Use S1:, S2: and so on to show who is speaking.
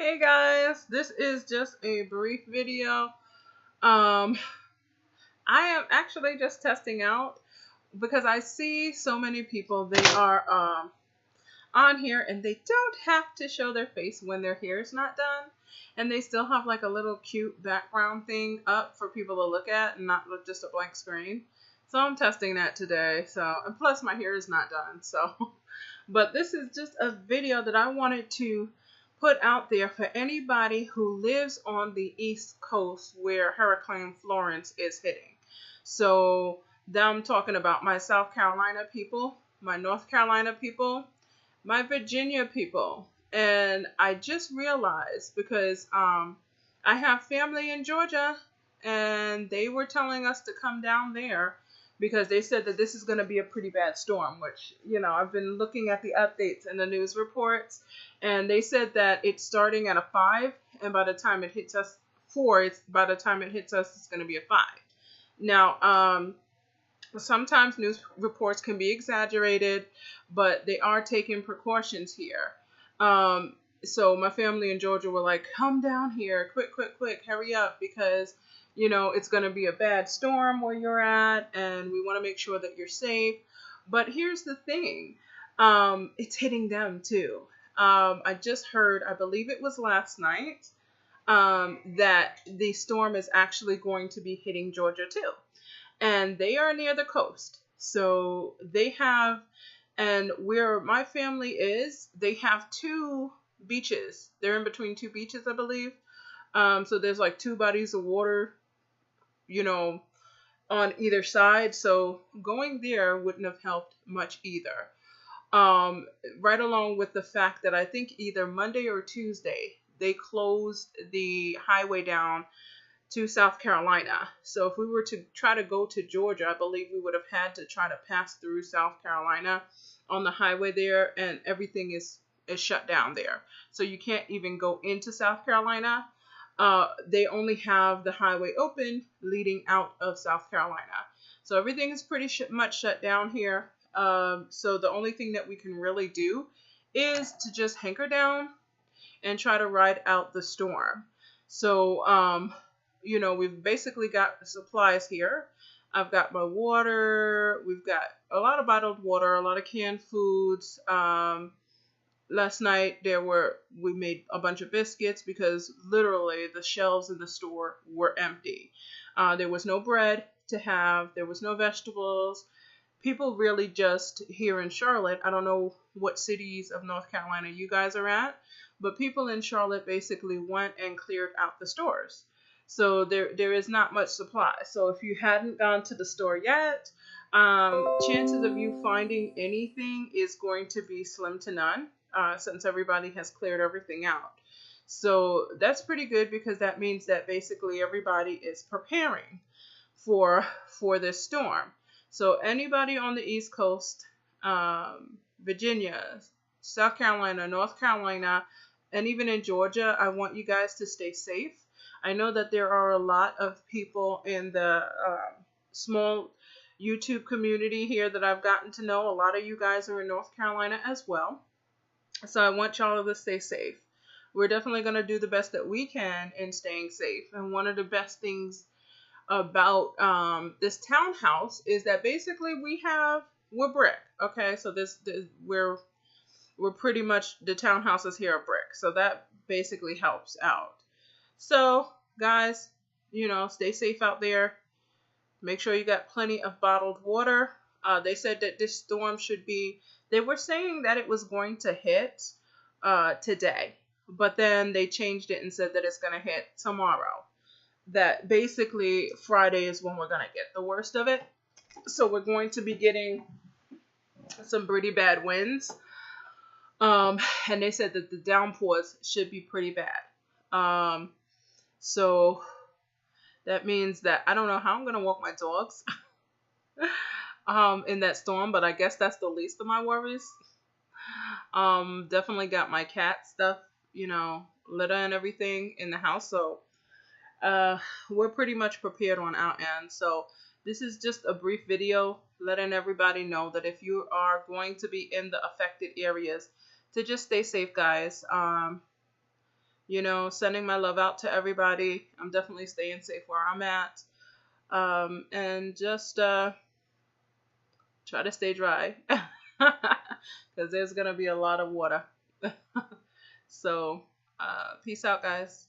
S1: Hey guys, this is just a brief video. Um, I am actually just testing out because I see so many people, they are on here and they don't have to show their face when their hair is not done. And they still have like a little cute background thing up for people to look at and not look just a blank screen. So I'm testing that today. So, and plus my hair is not done. So, but this is just a video that I wanted to put out there for anybody who lives on the East Coast where Hurricane Florence is hitting. So, now I'm talking about my South Carolina people, my North Carolina people, my Virginia people. And I just realized because I have family in Georgia and they were telling us to come down there because they said that this is going to be a pretty bad storm, which, I've been looking at the updates and the news reports, and they said that it's starting at a 5, and by the time it hits us, 4, by the time it hits us, it's going to be a 5. Now, sometimes news reports can be exaggerated, but they are taking precautions here. So my family in Georgia were like, come down here, quick, quick, quick, hurry up, because, it's going to be a bad storm where you're at, and we want to make sure that you're safe. But here's the thing, it's hitting them too. I just heard, I believe it was last night, that the storm is actually going to be hitting Georgia too. And they are near the coast. So they have, and where my family is, they have 2 beaches. They're in between 2 beaches, I believe. So there's like 2 bodies of water, on either side. So going there wouldn't have helped much either. Right along with the fact that I think either Monday or Tuesday, they closed the highway down to South Carolina. So if we were to try to go to Georgia, I believe we would have had to try to pass through South Carolina on the highway there, and everything is shut down there. So you can't even go into South Carolina. They only have the highway open leading out of South Carolina. So everything is pretty much shut down here. So the only thing that we can really do is to just hanker down and try to ride out the storm. So, we've basically got the supplies here. I've got my water. We've got a lot of bottled water, a lot of canned foods. Last night we made a bunch of biscuits because literally the shelves in the store were empty. There was no bread to have. There was no vegetables. People really just here in Charlotte, I don't know what cities of North Carolina you guys are at, but people in Charlotte basically went and cleared out the stores. So there is not much supply. So if you hadn't gone to the store yet, chances of you finding anything is going to be slim to none, since everybody has cleared everything out. So that's pretty good because that means that basically everybody is preparing for this storm. So anybody on the East Coast, Virginia, South Carolina, North Carolina, and even in Georgia, I want you guys to stay safe. I know that there are a lot of people in the small YouTube community here that I've gotten to know. A lot of you guys are in North Carolina as well. So I want y'all to stay safe. We're definitely going to do the best that we can in staying safe. And one of the best things about this townhouse is that basically we're brick. Okay, so we're pretty much, the townhouses here are brick. So that basically helps out. So, guys, stay safe out there. Make sure you got plenty of bottled water. They said that this storm they were saying that it was going to hit today, but then they changed it and said that it's going to hit tomorrow. That basically Friday is when we're going to get the worst of it. So we're going to be getting some pretty bad winds. And they said that the downpours should be pretty bad. So that means that I don't know how I'm going to walk my dogs in that storm, but I guess that's the least of my worries. Definitely got my cat stuff, litter and everything in the house. So we're pretty much prepared on our end. So this is just a brief video letting everybody know that if you are going to be in the affected areas, to just stay safe, guys. Sending my love out to everybody. I'm definitely staying safe where I'm at. And just try to stay dry because there's going to be a lot of water. So, peace out, guys.